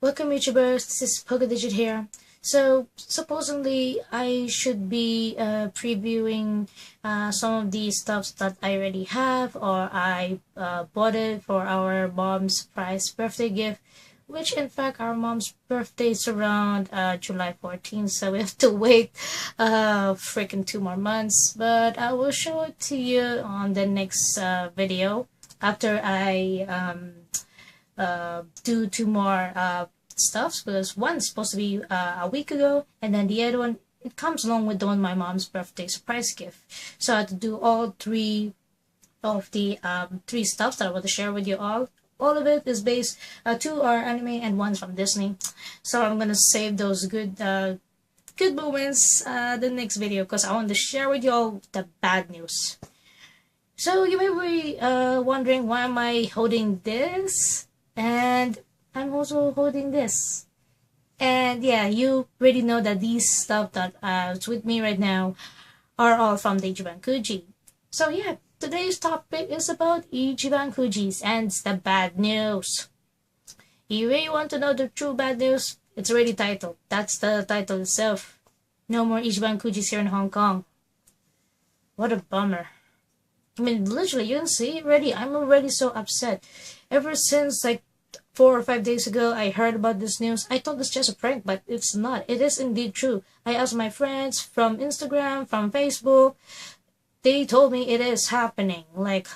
Welcome YouTubers, this is PokeDigit here. So supposedly I should be previewing some of these stuffs that I already have, or I bought it for our mom's surprise birthday gift, which in fact our mom's birthday is around July 14th, so we have to wait freaking 2 more months. But I will show it to you on the next video after I do 2 more stuffs, because one's supposed to be a week ago, and then the other one, it comes along with the one my mom's birthday surprise gift. So I had to do all 3 of the 3 stuffs that I want to share with you all. All of it is based, 2 are anime and 1's from Disney. So I'm gonna save those good moments the next video, because I want to share with you all the bad news. So you may be wondering, why am I holding this? And I'm also holding this. And yeah, you already know that these stuff that is with me right now are all from the Ichiban Kuji. So yeah, today's topic is about Ichiban Kujis and it's the bad news. You really want to know the true bad news? It's already titled. That's the title itself. No more Ichiban Kujis here in Hong Kong. What a bummer. I mean, literally, you can see already, I'm already so upset. Ever since like 4 or 5 days ago, I heard about this news. I thought it's just a prank, but it's not. It is indeed true. I asked my friends from Instagram, from Facebook. They told me it is happening. Like,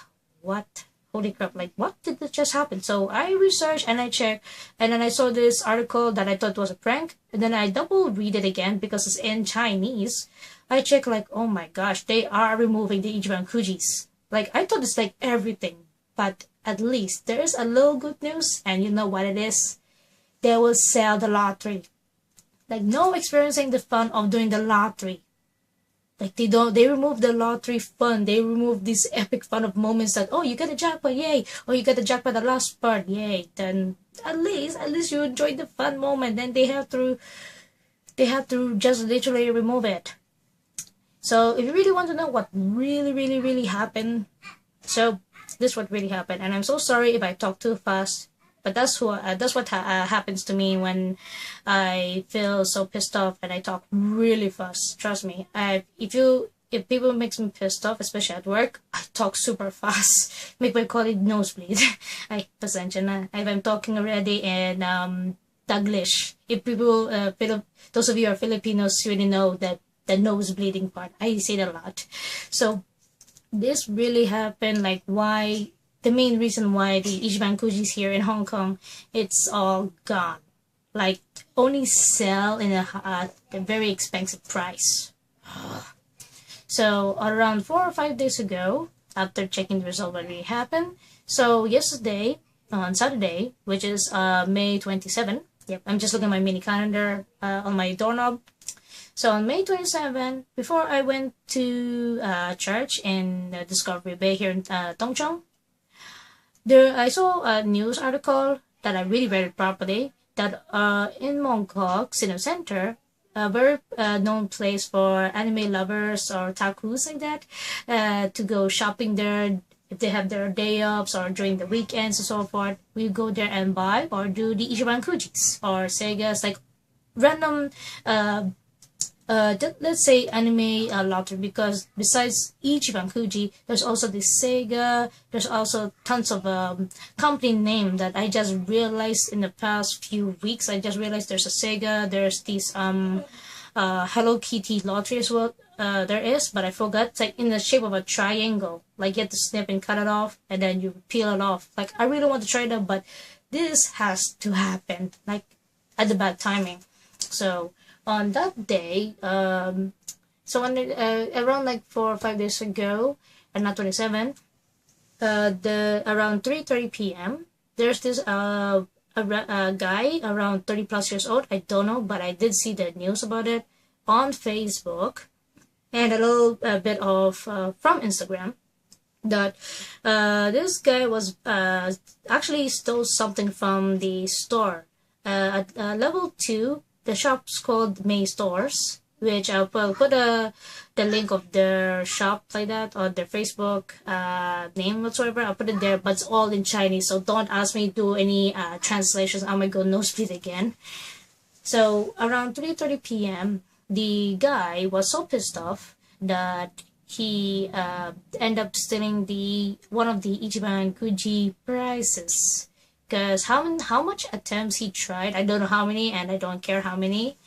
what? Holy crap, like, what did this just happen? So I researched and I checked, and then I saw this article that I thought was a prank, and then I double read it again because it's in Chinese. I checked, like, oh my gosh, they are removing the Ichiban Kujis. Like, I thought it's like everything, but at least there is a little good news, and you know what it is? They will sell the lottery. Like, no experiencing the fun of doing the lottery. Like, they remove the lottery fun. They remove this epic fun of moments that, oh, you get a jackpot, yay! Or you get the jackpot the last part, yay! Then at least you enjoy the fun moment. Then they have to just literally remove it. So if you really want to know what really happened, so this is what really happened. And I'm so sorry if I talk too fast, but that's what happens to me when I feel so pissed off and I talk really fast. Trust me. If people makes me pissed off, especially at work, I talk super fast. Make my colleague nosebleed. Ay, pasensya na. If I'm talking already in Taglish. If people, those of you who are Filipinos, really know that the nose bleeding part. I say that a lot. So this really happened. Like, why? The main reason why the Ichiban Kujis here in Hong Kong, it's all gone. Like, only sell in a very expensive price. So around 4 or 5 days ago, after checking the result, what really happened. So yesterday, on Saturday, which is May 27. Yep, I'm just looking at my mini calendar on my doorknob. So on May 27, before I went to church in Discovery Bay here in Tongchong, I saw a news article that I really read it properly, that in Mongkok Cinema Center, a very known place for anime lovers or takus like that, to go shopping there if they have their day offs or during the weekends and so forth. We go there and buy or do the Ichiban Kujis or Sega's, like random let's say anime lottery, because besides Ichiban Kuji, there's also the Sega, there's also tons of company name that I just realized in the past few weeks. I just realized there's a Sega, there's this Hello Kitty lottery as well, there is, but I forgot. It's like in the shape of a triangle, like you have to snip and cut it off and then you peel it off. Like, I really want to try that, but this has to happen, like, at the bad timing. So on that day, so on around like 4 or 5 days ago, and not 27, around 3:30 p.m., there's this a guy around 30 plus years old. I don't know, but I did see the news about it on Facebook and a little bit of from Instagram, that this guy was actually stole something from the store at level 2. The shop's called May Stores, which I'll put the link of their shop like that, or their Facebook name whatsoever. I'll put it there, but it's all in Chinese, so don't ask me to do any translations. I might go nosebleed again. So around 3:30 p.m., the guy was so pissed off that he ended up stealing one of the Ichiban Kuji prizes. Because how much attempts he tried, I don't know how many, and I don't care how many.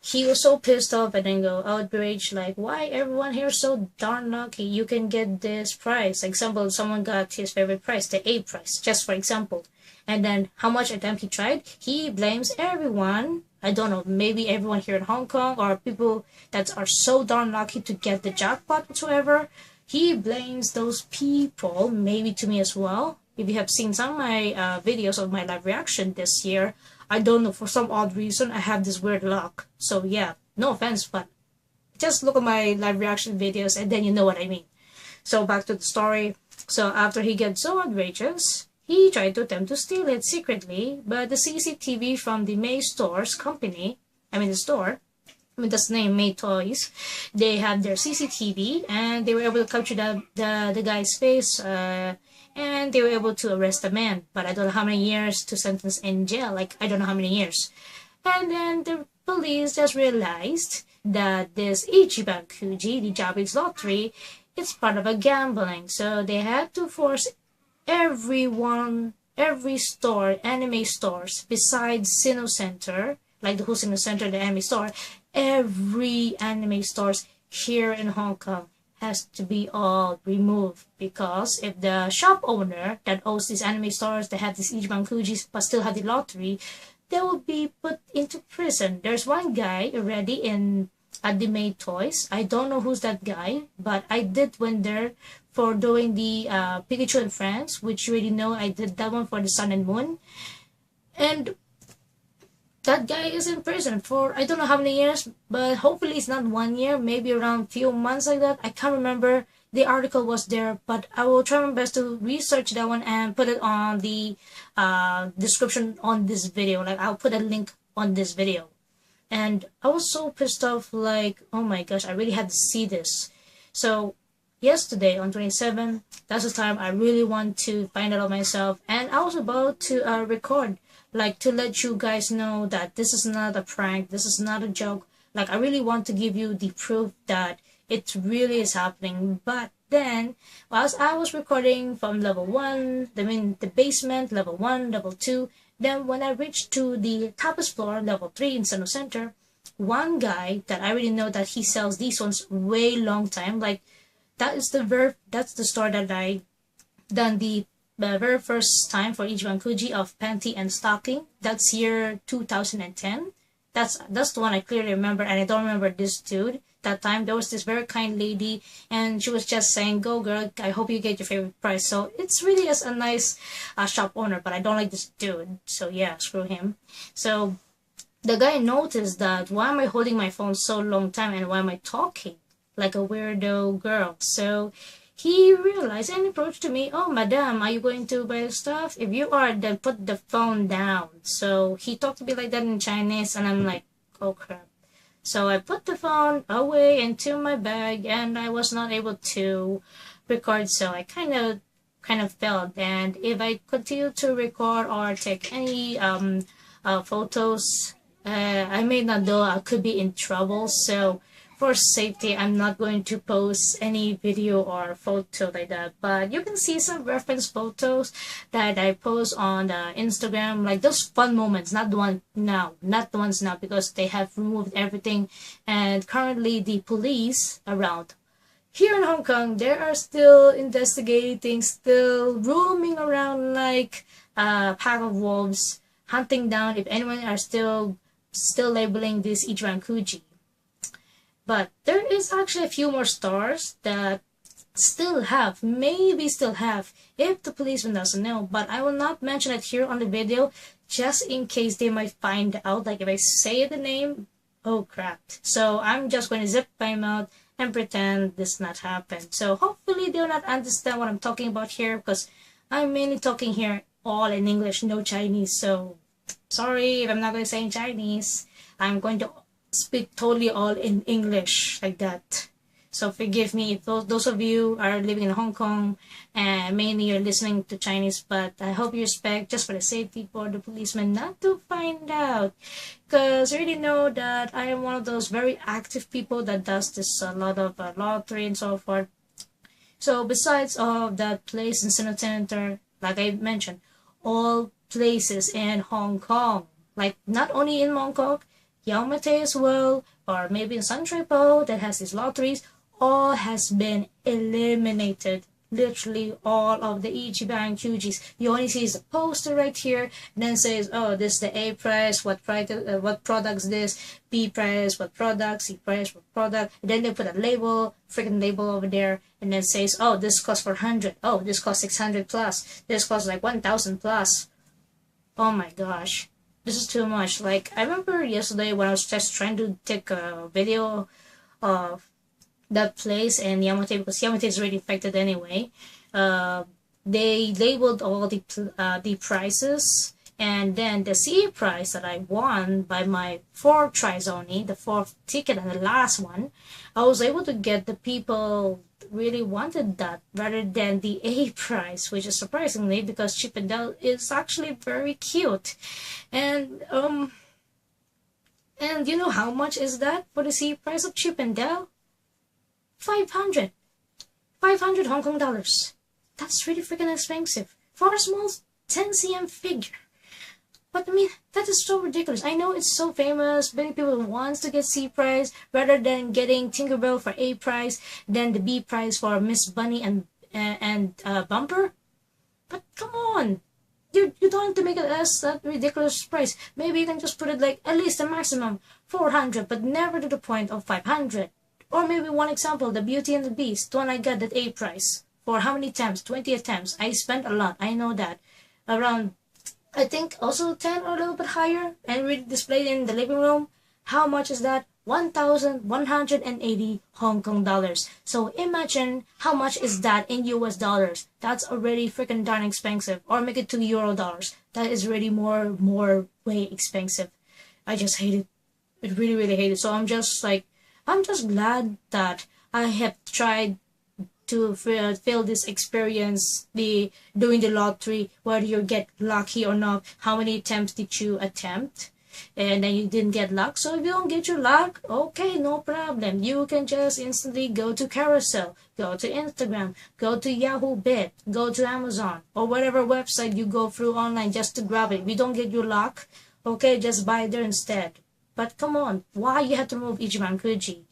He was so pissed off and then go outraged, like, why everyone here so darn lucky you can get this prize. Example, someone got his favorite prize, the A prize, just for example. And then how much attempt he tried, he blames everyone. I don't know, maybe everyone here in Hong Kong, or people that are so darn lucky to get the jackpot whatsoever. He blames those people, maybe to me as well. If you have seen some of my videos of my live reaction this year, I don't know, for some odd reason, I have this weird luck. So yeah, no offense, but just look at my live reaction videos and then you know what I mean. So back to the story. So after he gets so outrageous, he tried to attempt to steal it secretly, but the CCTV from the May Stores company, the store, that's the name, May Toys, they had their CCTV and they were able to capture the guy's face, and they were able to arrest the man, but I don't know how many years to sentence in jail, like I don't know how many years. And then the police just realized that this Ichiban Kuji, the Japanese lottery, it's part of a gambling, so they had to force every store, anime stores, besides Sino Center, like the Husino Center, the anime store, every anime stores here in Hong Kong has to be all removed, because if the shop owner that owns these anime stores that have these Ichiban Kujis but still have the lottery, they will be put into prison. There's one guy already at the May Toys. I don't know who's that guy, but I did went there for doing the Pikachu and Friends, which you already know. I did that one for the Sun and Moon, and that guy is in prison for I don't know how many years, but hopefully it's not 1 year, maybe around few months like that. I can't remember. The article was there, but I will try my best to research that one and put it on the description on this video. Like, I'll put a link on this video. And I was so pissed off, like, oh my gosh, I really had to see this. So yesterday on 27th, that's the time I really want to find out myself, and I was about to record, like, to let you guys know that this is not a prank, this is not a joke. Like, I really want to give you the proof that it really is happening. But then, whilst I was recording from level 1, the basement, level 1, level 2, then when I reached to the toppest floor, level 3 in Sano Center, one guy that I already know that he sells these ones way long time, like, that's the store that I done the very first time for Ichiban Kuji of panty and stocking. That's year 2010. That's the one I clearly remember, and I don't remember this dude. That time there was this very kind lady, and she was just saying, "Go girl, I hope you get your favorite prize." So it's really as a nice shop owner, but I don't like this dude. So yeah, screw him. So the guy noticed that why am I holding my phone so long time, and why am I talking like a weirdo girl? So he realized and approached to me, "Oh, madam, are you going to buy stuff? If you are, then put the phone down." So he talked to me like that in Chinese, and I'm like, oh crap. So I put the phone away into my bag, and I was not able to record, so I kind of failed. And if I continue to record or take any photos, I may not know, I could be in trouble. So for safety, I'm not going to post any video or photo like that. But you can see some reference photos that I post on the Instagram, like those fun moments, not the ones now, because they have removed everything. And currently the police around here in Hong Kong, they are still investigating, still roaming around like a pack of wolves, hunting down if anyone are still labeling this Ichiban Kuji. But there is actually a few more stores that maybe still have, if the policeman doesn't know. But I will not mention it here on the video, just in case they might find out. Like, if I say the name, oh crap. So I'm just going to zip my mouth and pretend this not happened. So hopefully they'll not understand what I'm talking about here, because I'm mainly talking here all in English, no Chinese. So sorry if I'm not going to say in Chinese. I'm going to speak totally all in English like that. So forgive me if those of you are living in Hong Kong and mainly you're listening to Chinese, but I hope you respect just for the safety for the policemen not to find out. Because I really know that I am one of those very active people that does this a lot of lottery and so forth. So besides of that place in Center, like I mentioned, all places in Hong Kong, like not only in Hong Kong, Yau Ma Tei as well, or maybe in Sun Tripo that has these lotteries, all has been eliminated. Literally all of the Ichiban Kujis. You only see the poster right here, and then says, oh, this is the A price, what products this, B price, what product, C price, what product. And then they put a label, freaking label over there, and then says, oh, this costs 400, oh, this costs 600 plus, this costs like 1,000 plus. Oh my gosh. This is too much. Like, I remember yesterday when I was just trying to take a video of that place in Yau Ma Tei, because Yau Ma Tei is already affected anyway. They labeled all the prices, and then the C price that I won by my 4 tries only, the 4th ticket and the last one, I was able to get the people really wanted that rather than the A price, which is surprisingly because Chip and Dale is actually very cute. And you know how much is that for the C price of Chip and Dale? 500 Hong Kong dollars. That's really freaking expensive for a small 10 cm figure. But I mean, that is so ridiculous. I know it's so famous. Many people wants to get C prize rather than getting Tinkerbell for A prize, then the B prize for Miss Bunny and Bumper. But come on, you don't have to make it as that ridiculous price. Maybe you can just put it like at least a maximum 400, but never to the point of 500. Or maybe one example, the Beauty and the Beast, the one I got that A price. For how many attempts? 20 attempts. I spent a lot, I know that. Around, I think also 10 or a little bit higher. And we displayed in the living room. How much is that? 1,180 Hong Kong dollars. So imagine how much is that in US dollars. That's already freaking darn expensive. Or make it to Euro dollars. That is really more way expensive. I just hate it. I really, really hate it. So I'm just glad that I have tried to feel this experience, doing the lottery, whether you get lucky or not. How many attempts did you attempt? And then you didn't get luck. So if you don't get your luck, okay, no problem. You can just instantly go to Carousel, go to Instagram, go to Yahoo Bid, go to Amazon, or whatever website you go through online just to grab it. If you don't get your luck, okay, just buy there instead. But come on, why you have to remove Ichiban Kuji?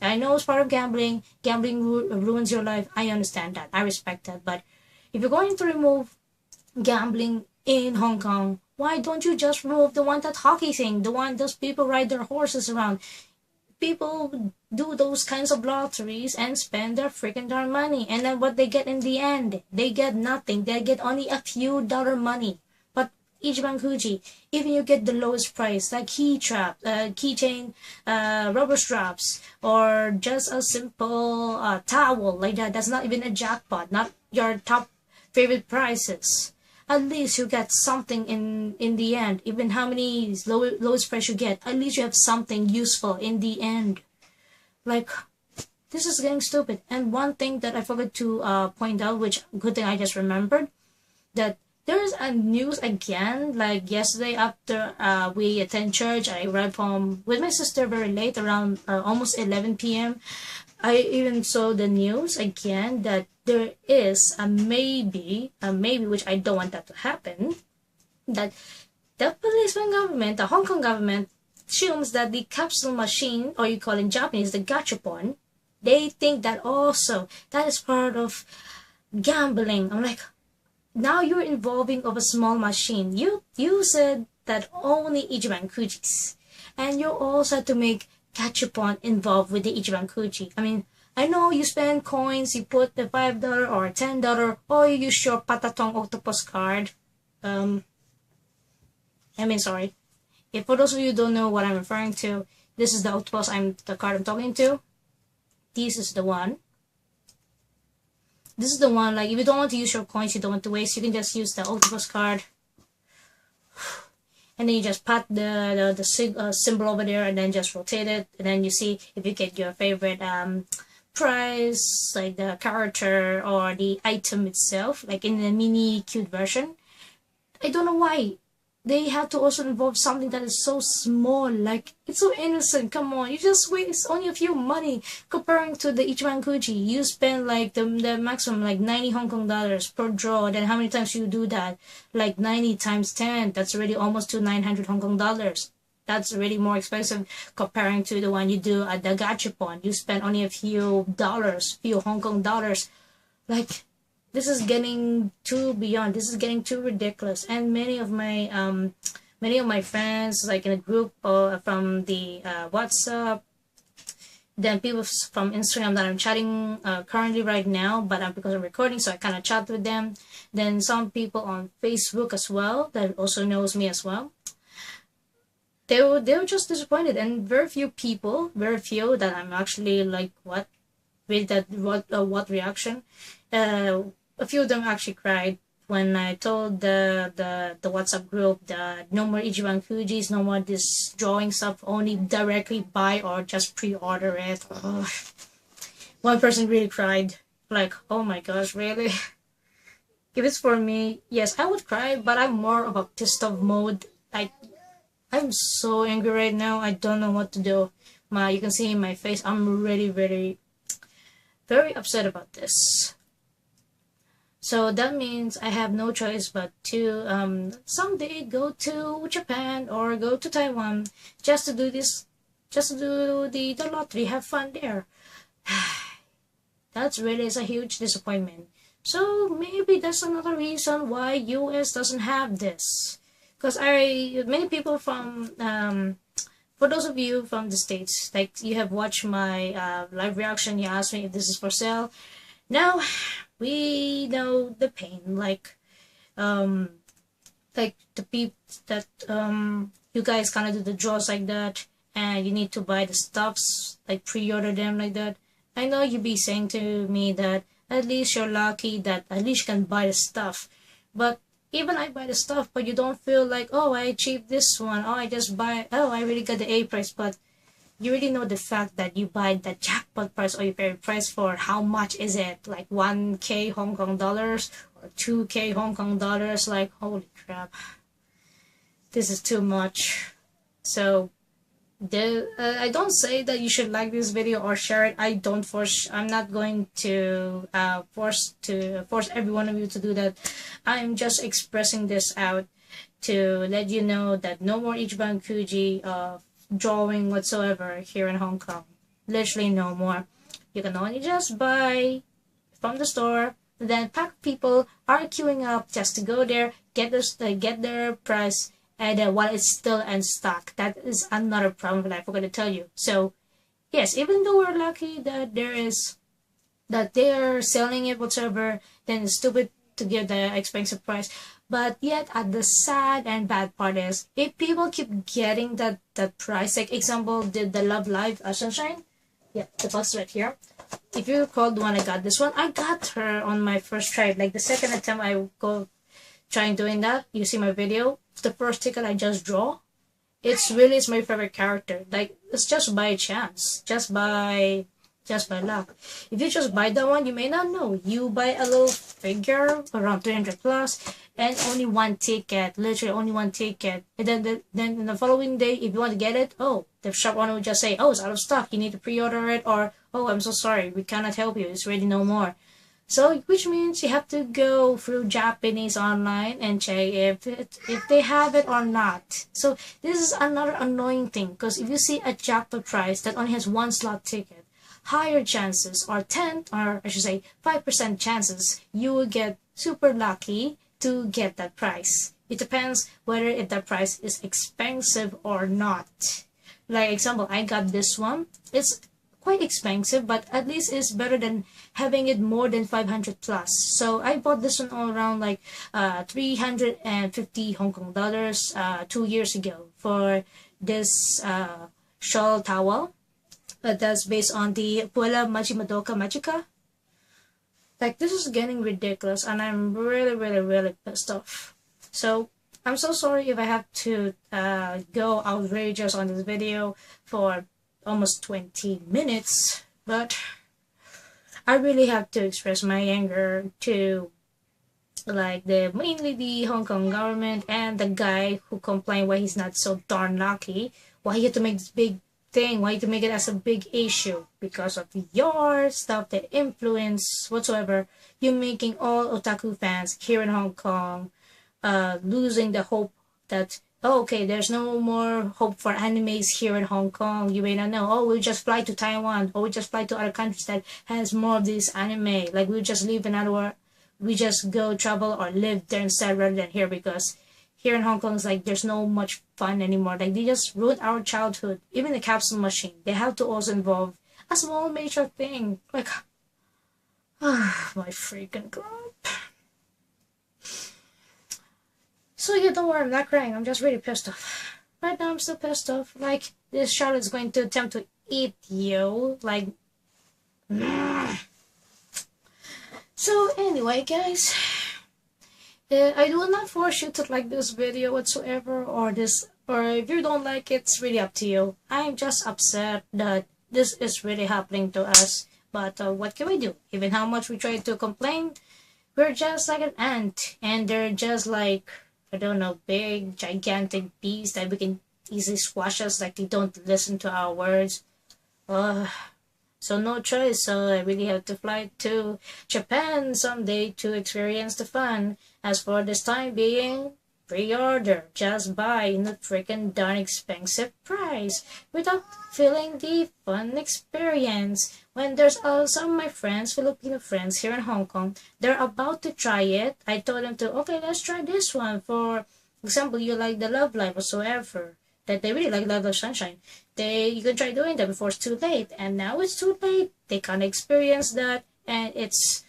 I know it's part of gambling. Gambling ruins your life. I understand that. I respect that. But if you're going to remove gambling in Hong Kong, why don't you just remove the one that hockey thing? The one those people ride their horses around. People do those kinds of lotteries and spend their freaking darn money. And then what they get in the end? They get nothing. They get only a few dollar money. Ichiban Kuji, even you get the lowest price, like keychain, rubber straps, or just a simple towel like that. That's not even a jackpot, not your top favorite prices. At least you get something in the end. Even how many lowest price you get, at least you have something useful in the end. Like, this is getting stupid. And one thing that I forgot to point out, which good thing I just remembered, that there's a news again, like yesterday after we attend church. I arrived home with my sister very late, around almost 11 p.m. I even saw the news again that there is a maybe, which I don't want that to happen, that the policeman government, the Hong Kong government, assumes that the capsule machine, or you call it in Japanese, the gachapon, they think that also, that is part of gambling. I'm like, now you're involving of a small machine. You said that only Ichiban Kujis, and you also had to make gachapon involved with the Ichiban Kuji. I mean, I know you spend coins, you put the $5 or $10, or you use your patatong octopus card. Sorry. If for those of you who don't know what I'm referring to, this is the octopus the card I'm talking to. This is the one. This is the one, like, if you don't want to use your coins, you don't want to waste, you can just use the octopus card. and then you just pat the symbol over there, and then just rotate it, and then you see if you get your favorite price, like the character or the item itself, like in the mini cute version. I don't know why they have to also involve something that is so small. Like, it's so innocent. Come on, you just wait. It's only a few money comparing to the Ichiban Kuji. You spend like the maximum like 90 Hong Kong dollars per draw. Then how many times you do that? Like 90 times 10. That's already almost to 900 Hong Kong dollars. That's really more expensive comparing to the one you do at the gachapon. You spend only a few dollars, few Hong Kong dollars. Like, this is getting too beyond. This is getting too ridiculous. And many of my friends, like in a group from the WhatsApp, then people from Instagram that I'm chatting currently right now, but because I'm recording, so I kind of chat with them. Then some people on Facebook as well that also knows me as well. They were just disappointed, and very few that I'm actually like, what with that, what reaction. A few of them actually cried when I told the WhatsApp group that no more Ichiban Kujis, no more this drawing stuff, only directly buy or just pre-order it. Oh. One person really cried, like, oh my gosh, really? If it's for me, yes, I would cry, but I'm more of a pissed off mode. I'm so angry right now. I don't know what to do. You can see in my face, I'm really, very, very upset about this. So that means I have no choice but to someday go to Japan or go to Taiwan just to do this, just to do the lottery, have fun there. That's really is a huge disappointment. So maybe that's another reason why US doesn't have this. Because many people from, for those of you from the States, like you have watched my live reaction, you asked me if this is for sale. Now, we know the pain, like the people that, you guys kind of do the draws like that, and you need to buy the stuffs, like pre-order them like that. I know you'd be saying to me that at least you're lucky that at least you can buy the stuff. But even I buy the stuff, but you don't feel like, oh, I achieved this one. Oh, I just buy, oh, I really got the A prize. But you really know the fact that you buy the jackpot price or your favorite price for how much is it? Like 1K Hong Kong dollars or 2K Hong Kong dollars? Like, holy crap. This is too much. So, I don't say that you should like this video or share it. I'm not going to force every one of you to do that. I'm just expressing this out to let you know that no more Ichiban Kuji drawing whatsoever here in Hong Kong. Literally no more. You can only just buy from the store. Then pack people are queuing up just to go there, get their price, and while it's still in stock. That is another problem that I forgot to tell you. So yes, even though we're lucky that they're selling it whatsoever, then it's stupid to give the expensive price. But yet, the sad and bad part is, if people keep getting that price, like example, the Love Live Sunshine, yeah, the box right here. If you recall the one I got, this one, I got her on my first try. Like the second attempt I go trying doing that, you see my video, the first ticket I just draw, it's my favorite character. Like, it's just by chance, just by luck. If you just buy that one, you may not know. You buy a little figure around 300 plus, and only one ticket, literally only one ticket. And then in the following day, if you want to get it, oh, the shop owner will just say, oh, it's out of stock, you need to pre-order it, or, oh, I'm so sorry, we cannot help you, it's ready no more. So, which means you have to go through Japanese online and check if they have it or not. So, this is another annoying thing, because if you see a jackpot prize that only has one slot ticket, higher chances, or 5% chances, you will get super lucky to get that prize. It depends whether if that price is expensive or not. Like example, I got this one. It's quite expensive, but at least it's better than having it more than 500 plus. So I bought this one all around like 350 Hong Kong dollars 2 years ago for this shawl towel. That's based on the Puella Majimadoka Magica. Like, this is getting ridiculous, and I'm really, really, really pissed off. So, I'm so sorry if I have to go outrageous on this video for almost 20 minutes, but I really have to express my anger to like mainly the Hong Kong government and the guy who complained why he's not so darn lucky, why he had to make this big thing, why to make it as a big issue because of your stuff, the influence whatsoever. You're making all otaku fans here in Hong Kong losing the hope that, oh, okay, there's no more hope for animes here in Hong Kong. You may not know. Oh, we'll just fly to Taiwan, or we just fly to other countries that has more of this anime. Like we'll just live in other, we just go travel or live there instead rather than here, because here in Hong Kong it's like there's no much fun anymore. Like they just ruined our childhood. Even the capsule machine, they have to also involve a small major thing. Like, my freaking god. So yeah, don't worry, I'm not crying. I'm just really pissed off. Right now I'm still pissed off. Like, this Charlotte's going to attempt to eat you. Like, So anyway, guys, I will not force you to like this video whatsoever, or if you don't like it, it's really up to you. I'm just upset that this is really happening to us. But what can we do? Even how much we try to complain, we're just like an ant, and they're just like, I don't know, big, gigantic beasts that we can easily squash us. Like they don't listen to our words. So no choice. So I really have to fly to Japan someday to experience the fun. As for this time being, pre-order, just buy in a freaking darn expensive price without feeling the fun experience. When there's some of my friends, Filipino friends here in Hong Kong, they're about to try it. I told them to, okay, let's try this one. For example, you like the Love Live whatsoever, that they really like Love Live Sunshine. You can try doing that before it's too late, and now it's too late. They can't experience that, and it's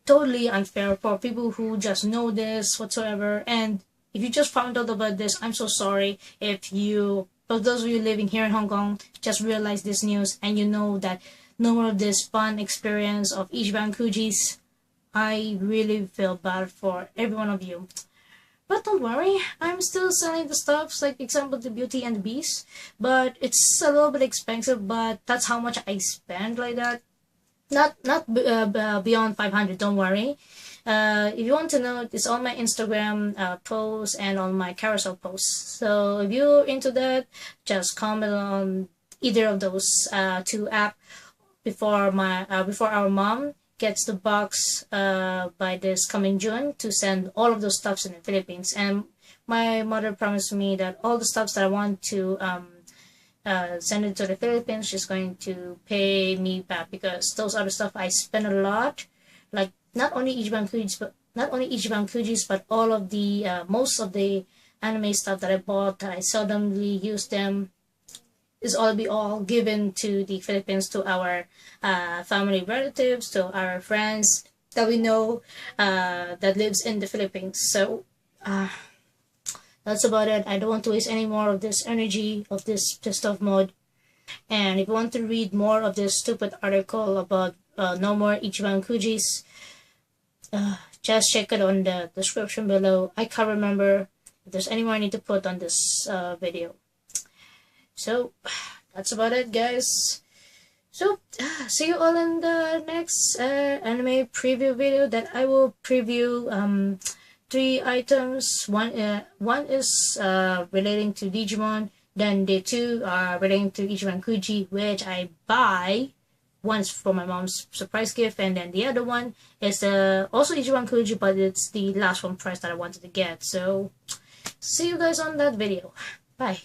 totally unfair for people who just know this whatsoever. And if you just found out about this, I'm so sorry. For those of you living here in Hong Kong, just realize this news and you know that no more of this fun experience of Ichiban Kuji's. I really feel bad for every one of you. But don't worry, I'm still selling the stuffs, like example the Beauty and the Beast, but it's a little bit expensive, but that's how much I spend like that. Not beyond 500, don't worry. If you want to know, it's on my Instagram posts and on my carousel posts. So if you're into that, just comment on either of those two apps before our mom gets the box by this coming June to send all of those stuffs in the Philippines. And my mother promised me that all the stuffs that I want to send it to the Philippines, she's going to pay me back, because those other stuff I spend a lot, like not only Ichiban Kuji's, but all of the most of the anime stuff that I bought, I seldomly use them, is all given to the Philippines, to our family relatives, to our friends that we know that lives in the Philippines. So that's about it. I don't want to waste any more of this energy, of this pissed off mode. And if you want to read more of this stupid article about no more Ichiban Kuji's, just check it on the description below. I can't remember if there's any more I need to put on this video. So that's about it, guys. So see you all in the next anime preview video, that I will preview 3 items. One is relating to Digimon, then the 2 are relating to Ichiban Kuji, which I buy. One's for my mom's surprise gift, and then the other one is also Ichiban Kuji, but it's the last one price that I wanted to get. So see you guys on that video. Bye.